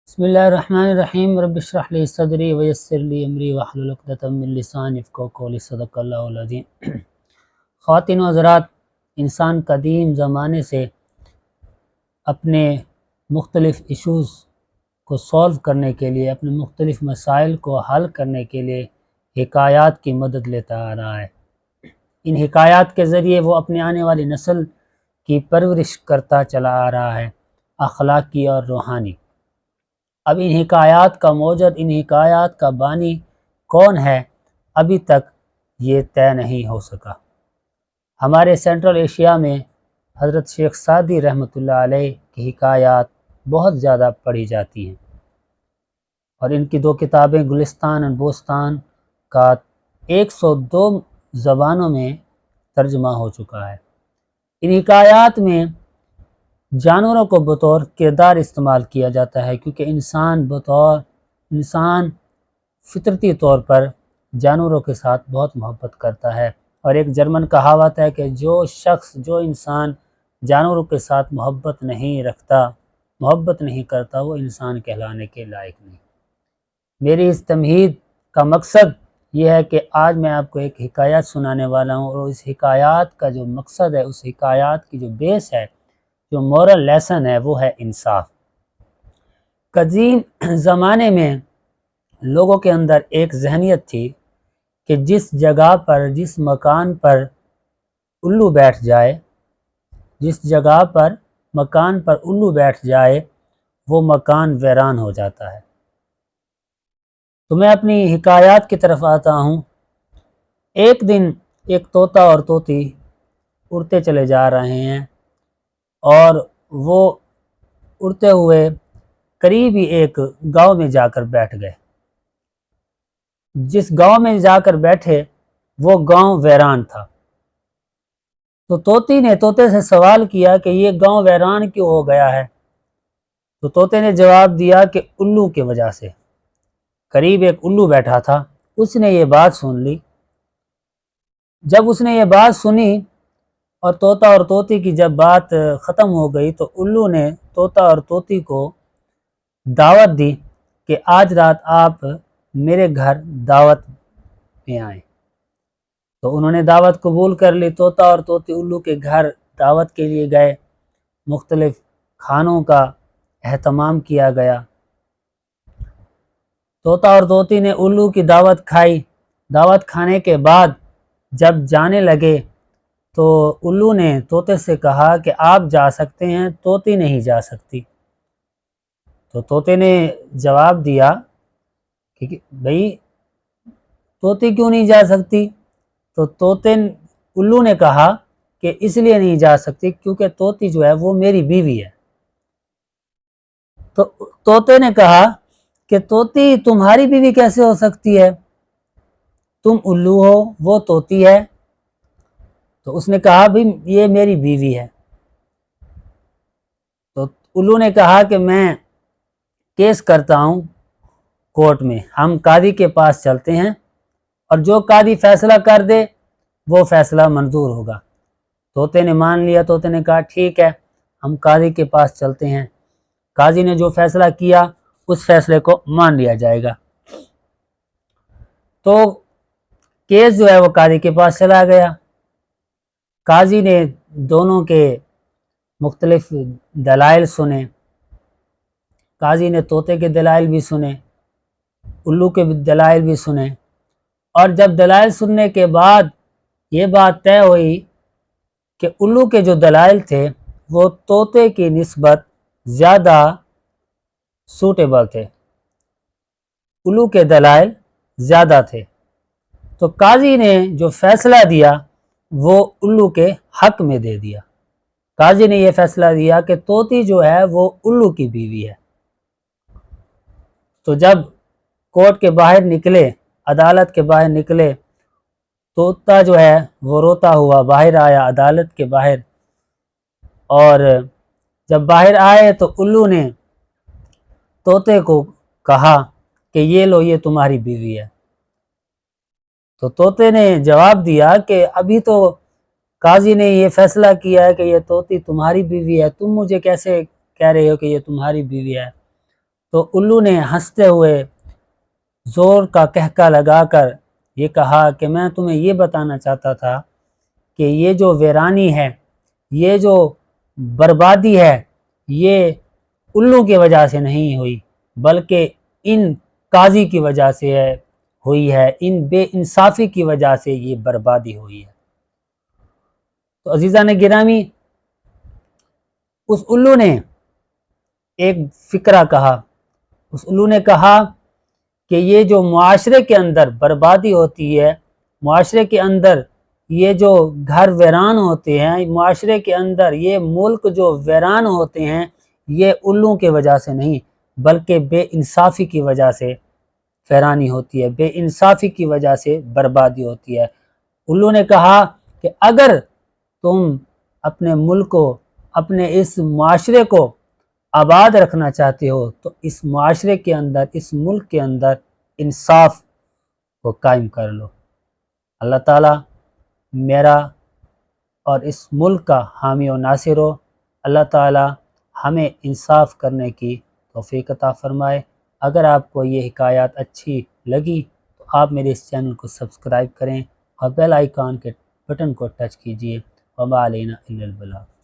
بسم اللہ الرحمن الرحیم رب اشرح لی صدری ویسر لی امری واحلل عقدۃ من لسانی یفقہوا قولی صدق اللہ العظیم۔ خواتین و حضرات، انسان قدیم زمانے سے اپنے مختلف ایشوز کو سولو کرنے کے لیے، اپنے مختلف مسائل کو حل کرنے کے لیے حکایات کی مدد لیتا آ رہا ہے۔ ان حکایات کے ذریعے وہ اپنے آنے والی نسل کی پرورش کرتا چلا آ رہا ہے، اخلاقی اور روحانی۔ اب ان حکایات کا موجد، ان حکایات کا بانی کون ہے، ابھی تک یہ طے نہیں ہو سکا۔ ہمارے سینٹرل ایشیا میں حضرت شیخ سعدی رحمۃ اللہ علیہ کی حکایات بہت زیادہ پڑھی جاتی ہیں، اور ان کی دو کتابیں گلستان اور بوستان کا 102 زبانوں میں ترجمہ ہو چکا ہے۔ ان حکایات میں جانوروں کو بطور کردار استعمال کیا جاتا ہے، کیونکہ انسان فطرتی طور پر جانوروں کے ساتھ بہت محبت کرتا ہے، اور ایک جرمن کہاوت ہے کہ جو انسان جانوروں کے ساتھ محبت نہیں کرتا وہ انسان کہلانے کے لائق نہیں۔ میری اس تمہید کا مقصد یہ ہے کہ آج میں آپ کو ایک حکایت سنانے والا ہوں، اور اس حکایات کا جو مقصد ہے، اس حکایات کی جو بیس ہے، جو مورل لیسن ہے، وہ ہے انصاف۔ قدیم زمانے میں لوگوں کے اندر ایک ذہنیت تھی کہ جس جگہ پر، جس مکان پر الو بیٹھ جائے، وہ مکان ویران ہو جاتا ہے۔ تو میں اپنی حکایات کی طرف آتا ہوں۔ ایک دن ایک طوطا اور طوطی اڑتے چلے جا رہے ہیں، اور وہ اڑتے ہوئے قریب ہی ایک گاؤں میں جا کر بیٹھ گئے۔ جس گاؤں میں جا کر بیٹھے وہ گاؤں ویران تھا۔ تو طوطی نے طوطے سے سوال کیا کہ یہ گاؤں ویران کیوں ہو گیا ہے؟ تو طوطے نے جواب دیا کہ الو کی وجہ سے۔ قریب ایک الو بیٹھا تھا، اس نے یہ بات سن لی۔ جب اس نے یہ بات سنی اور طوطا اور طوطی کی جب بات ختم ہو گئی، تو الو نے طوطا اور طوطی کو دعوت دی کہ آج رات آپ میرے گھر دعوت میں آئیں۔ تو انہوں نے دعوت قبول کر لی۔ طوطا اور طوطی الو کے گھر دعوت کے لیے گئے، مختلف کھانوں کا اہتمام کیا گیا۔ طوطا اور طوطی نے الو کی دعوت کھائی۔ دعوت کھانے کے بعد جب جانے لگے تو الو نے طوطے سے کہا کہ آپ جا سکتے ہیں، طوطی نہیں جا سکتی۔ تو طوطے نے جواب دیا کہ بھئی طوطی کیوں نہیں جا سکتی؟ تو الو نے کہا کہ اس لیے نہیں جا سکتی کیونکہ طوطی جو ہے وہ میری بیوی ہے۔ تو طوطے نے کہا کہ طوطی تمہاری بیوی کیسے ہو سکتی ہے؟ تم الو ہو، وہ طوطی ہے۔ تو اس نے کہا بھی یہ میری بیوی ہے۔ تو الو نے کہا کہ میں کیس کرتا ہوں کورٹ میں، ہم قاضی کے پاس چلتے ہیں، اور جو قاضی فیصلہ کر دے وہ فیصلہ منظور ہوگا۔ طوطے نے مان لیا۔ طوطے نے کہا ٹھیک ہے، ہم قاضی کے پاس چلتے ہیں، قاضی نے جو فیصلہ کیا اس فیصلے کو مان لیا جائے گا۔ تو کیس جو ہے وہ قاضی کے پاس چلا گیا۔ قاضی نے دونوں کے مختلف دلائل سنے۔ قاضی نے طوطے کے دلائل بھی سنے، الو کے دلائل بھی سنے، اور جب دلائل سننے کے بعد یہ بات طے ہوئی کہ الو کے جو دلائل تھے وہ طوطے کی نسبت زیادہ سوٹیبل تھے، الو کے دلائل زیادہ تھے، تو قاضی نے جو فیصلہ دیا وہ الو کے حق میں دے دیا۔ قاضی نے یہ فیصلہ دیا کہ طوطی جو ہے وہ الو کی بیوی ہے۔ تو جب کورٹ کے باہر نکلے، عدالت کے باہر نکلے، طوطا جو ہے وہ روتا ہوا باہر آیا عدالت کے باہر، اور جب باہر آئے تو الو نے طوطے کو کہا کہ یہ لو، یہ تمہاری بیوی ہے۔ تو طوطے نے جواب دیا کہ ابھی تو قاضی نے یہ فیصلہ کیا ہے کہ یہ طوطی تمہاری بیوی ہے، تم مجھے کیسے کہہ رہے ہو کہ یہ تمہاری بیوی ہے؟ تو الو نے ہنستے ہوئے زور کا کہکا لگا کر یہ کہا کہ میں تمہیں یہ بتانا چاہتا تھا کہ یہ جو ویرانی ہے، یہ جو بربادی ہے، یہ الو کی وجہ سے نہیں ہوئی بلکہ ان قاضی کی وجہ سے ہوئی ہے، ان بے انصافی کی وجہ سے یہ بربادی ہوئی ہے۔ تو عزیزان گرامی، اس الو نے ایک فکرہ کہا، اس الو نے کہا کہ یہ جو معاشرے کے اندر بربادی ہوتی ہے، معاشرے کے اندر یہ جو گھر ویران ہوتے ہیں، معاشرے کے اندر یہ ملک جو ویران ہوتے ہیں، یہ الو کی وجہ سے نہیں بلکہ بے انصافی کی وجہ سے ویرانی ہوتی ہے، بے انصافی کی وجہ سے بربادی ہوتی ہے۔ الو نے کہا کہ اگر تم اپنے ملک کو، اپنے اس معاشرے کو آباد رکھنا چاہتے ہو تو اس معاشرے کے اندر، اس ملک کے اندر انصاف کو قائم کر لو۔ اللہ تعالیٰ میرا اور اس ملک کا حامی و ناصر ہو۔ اللہ تعالیٰ ہمیں انصاف کرنے کی توفیق عطا فرمائے۔ اگر آپ کو یہ حکایات اچھی لگی تو آپ میرے اس چینل کو سبسکرائب کریں اور بیل آئیکن کے بٹن کو ٹچ کیجیے۔ وما علینا الا البلاغ۔